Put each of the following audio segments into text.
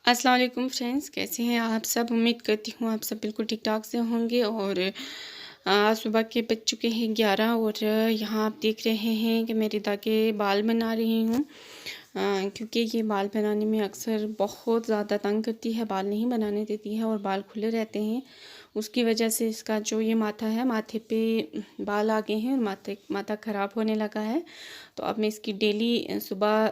अस्सलाम वालेकुम फ्रेंड्स, कैसे हैं आप सब। उम्मीद करती हूँ आप सब बिल्कुल ठीक ठाक से होंगे। और सुबह के बज चुके हैं 11 और यहाँ आप देख रहे हैं कि मैं रिदा के बाल बना रही हूँ। क्योंकि ये बाल बनाने में अक्सर बहुत ज़्यादा तंग करती है, बाल नहीं बनाने देती है और बाल खुले रहते हैं। उसकी वजह से इसका जो ये माथा है, माथे पे बाल आ गए हैं और माथा ख़राब होने लगा है। तो अब मैं इसकी डेली सुबह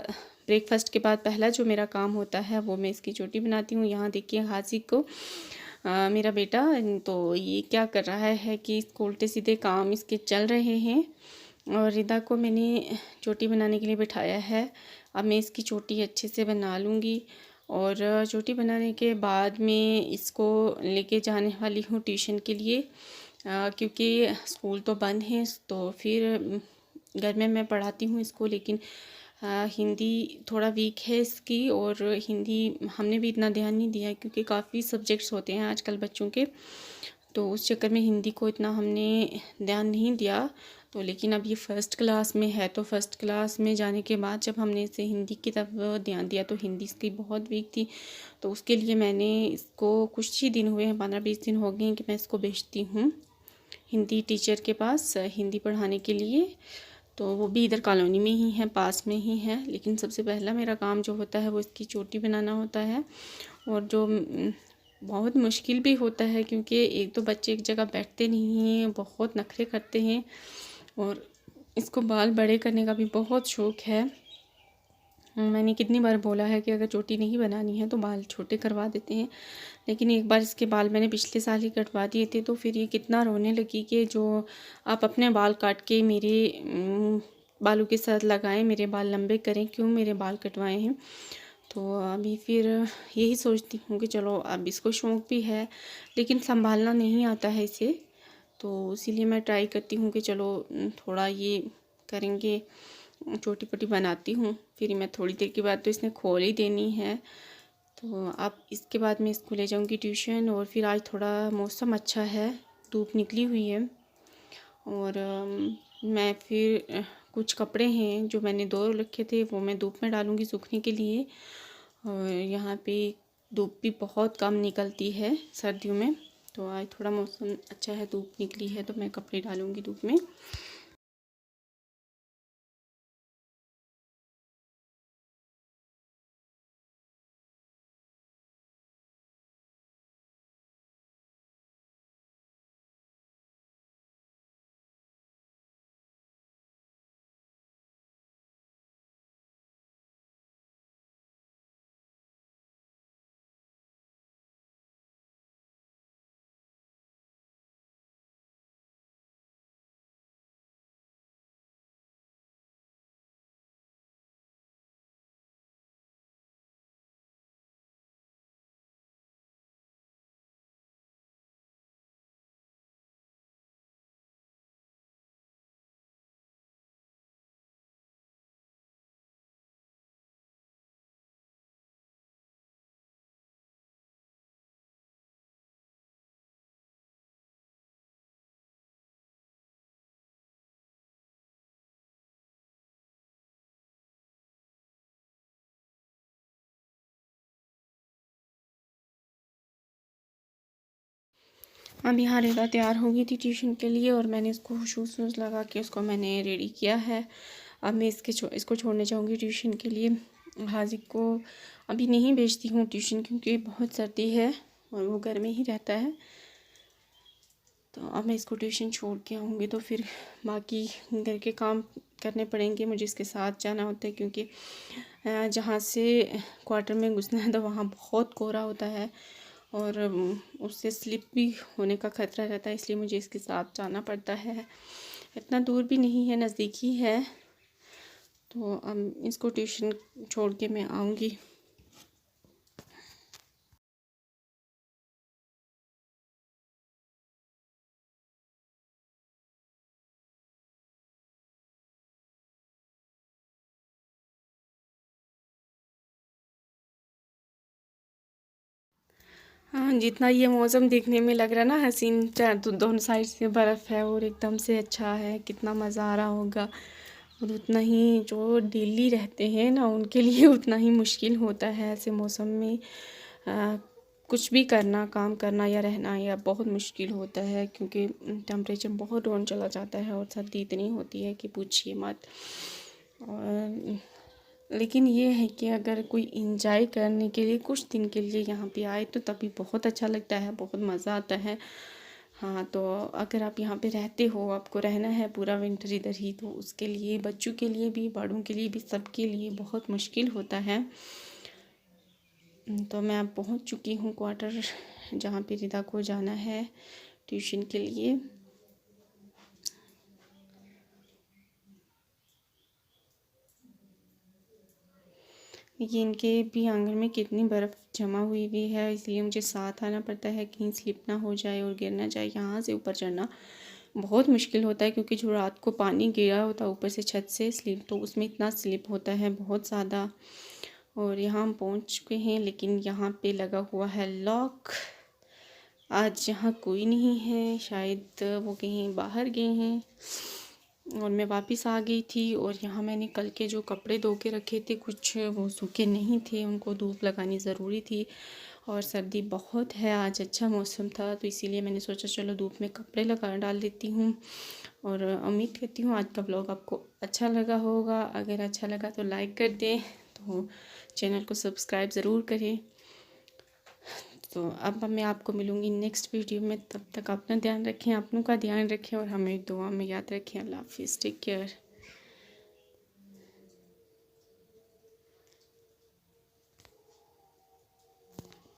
ब्रेकफास्ट के बाद पहला जो मेरा काम होता है वो मैं इसकी चोटी बनाती हूँ। यहाँ देखिए हाजी को मेरा बेटा तो ये क्या कर रहा है कि इसको उल्टे सीधे काम इसके चल रहे हैं। और रिदा को मैंने चोटी बनाने के लिए बिठाया है। अब मैं इसकी चोटी अच्छे से बना लूँगी और चोटी बनाने के बाद मैं इसको लेके जाने वाली हूँ ट्यूशन के लिए। क्योंकि स्कूल तो बंद है तो फिर घर में मैं पढ़ाती हूँ इसको, लेकिन हिंदी थोड़ा वीक है इसकी और हिंदी हमने भी इतना ध्यान नहीं दिया क्योंकि काफ़ी सब्जेक्ट्स होते हैं आजकल बच्चों के, तो उस चक्कर में हिंदी को इतना हमने ध्यान नहीं दिया। तो लेकिन अब ये फ़र्स्ट क्लास में है तो फ़र्स्ट क्लास में जाने के बाद जब हमने इसे हिंदी की तरफ ध्यान दिया तो हिंदी इसकी बहुत वीक थी। तो उसके लिए मैंने इसको कुछ ही दिन हुए हैं, 15-20 दिन हो गए हैं कि मैं इसको भेजती हूँ हिंदी टीचर के पास हिंदी पढ़ाने के लिए। तो वो भी इधर कॉलोनी में ही है, पास में ही है। लेकिन सबसे पहला मेरा काम जो होता है वो इसकी चोटी बनाना होता है। और जो बहुत मुश्किल भी होता है क्योंकि एक तो बच्चे एक जगह बैठते नहीं हैं, बहुत नखरे करते हैं। और इसको बाल बड़े करने का भी बहुत शौक़ है। मैंने कितनी बार बोला है कि अगर चोटी नहीं बनानी है तो बाल छोटे करवा देते हैं, लेकिन एक बार इसके बाल मैंने पिछले साल ही कटवा दिए थे तो फिर ये कितना रोने लगी कि जो आप अपने बाल काट के मेरे बालों के साथ लगाएं, मेरे बाल लंबे करें, क्यों मेरे बाल कटवाए हैं। तो अभी फिर यही सोचती हूँ कि चलो अब इसको शौक़ भी है लेकिन संभालना नहीं आता है इसे, तो इसीलिए मैं ट्राई करती हूँ कि चलो थोड़ा ये करेंगे, छोटी छोटी बनाती हूँ। फिर मैं थोड़ी देर के बाद तो इसने खोल ही देनी है। तो अब इसके बाद मैं इसको ले जाऊँगी ट्यूशन। और फिर आज थोड़ा मौसम अच्छा है, धूप निकली हुई है। और मैं फिर कुछ कपड़े हैं जो मैंने धो रखे थे वो मैं धूप में डालूँगी सूखने के लिए। और यहाँ पे धूप भी बहुत कम निकलती है सर्दियों में, तो आज थोड़ा मौसम अच्छा है, धूप निकली है तो मैं कपड़े डालूँगी धूप में। अब यहाँ रिदा तैयार हो गई थी ट्यूशन के लिए और मैंने इसको शूज़ वूज़ लगा के उसको मैंने रेडी किया है। अब मैं इसको छोड़ने जाऊँगी ट्यूशन के लिए। हाजिक को अभी नहीं भेजती हूँ ट्यूशन क्योंकि बहुत सर्दी है और वो घर में ही रहता है। तो अब मैं इसको ट्यूशन छोड़ के आऊँगी तो फिर बाकी घर के काम करने पड़ेंगे, मुझे इसके साथ जाना होता है क्योंकि जहाँ से क्वार्टर में घुसना है तो वहाँ बहुत कोहरा होता है और उससे स्लिप भी होने का ख़तरा रहता है, इसलिए मुझे इसके साथ जाना पड़ता है। इतना दूर भी नहीं है, नज़दीक ही है। तो अब इसको ट्यूशन छोड़ के मैं आऊँगी। हाँ, जितना ये मौसम देखने में लग रहा है ना हसीन, दोनों साइड से बर्फ़ है और एकदम से अच्छा है, कितना मज़ा आ रहा होगा। और उतना ही जो डेली रहते हैं ना उनके लिए उतना ही मुश्किल होता है ऐसे मौसम में। कुछ भी करना, काम करना या रहना या बहुत मुश्किल होता है, क्योंकि टेम्परेचर बहुत डाउन चला जाता है और सर्दी इतनी होती है कि पूछिए मत। और लेकिन ये है कि अगर कोई इंजॉय करने के लिए कुछ दिन के लिए यहाँ पे आए तो तभी बहुत अच्छा लगता है, बहुत मज़ा आता है। हाँ, तो अगर आप यहाँ पे रहते हो, आपको रहना है पूरा विंटर इधर ही, तो उसके लिए बच्चों के लिए भी, बड़ों के लिए भी, सबके लिए बहुत मुश्किल होता है। तो मैं अब पहुँच चुकी हूँ क्वार्टर, जहाँ पे रिदा को जाना है ट्यूशन के लिए। ये इनके भी आंगन में कितनी बर्फ़ जमा हुई हुई है, इसलिए मुझे साथ आना पड़ता है, कहीं स्लिप ना हो जाए और गिर ना जाए। यहाँ से ऊपर चढ़ना बहुत मुश्किल होता है, क्योंकि जो रात को पानी गिरा होता है ऊपर से छत से स्लिप, तो उसमें इतना स्लिप होता है बहुत ज़्यादा। और यहाँ हम पहुँच चुके हैं, लेकिन यहाँ पे लगा हुआ है लॉक। आज यहाँ कोई नहीं है, शायद वो कहीं बाहर गए हैं। और मैं वापस आ गई थी, और यहाँ मैंने कल के जो कपड़े धो के रखे थे, कुछ वो सूखे नहीं थे, उनको धूप लगानी ज़रूरी थी। और सर्दी बहुत है, आज अच्छा मौसम था, तो इसीलिए मैंने सोचा चलो धूप में कपड़े लगा डाल देती हूँ। और उम्मीद करती हूँ आज का व्लॉग आपको अच्छा लगा होगा। अगर अच्छा लगा तो लाइक कर दें, तो चैनल को सब्सक्राइब ज़रूर करें। तो अब मैं आपको मिलूँगी नेक्स्ट वीडियो में, तब तक अपना ध्यान रखें, अपनों का ध्यान रखें और हमें दुआ में याद रखें। अल्लाह हाफिज़, टेक केयर।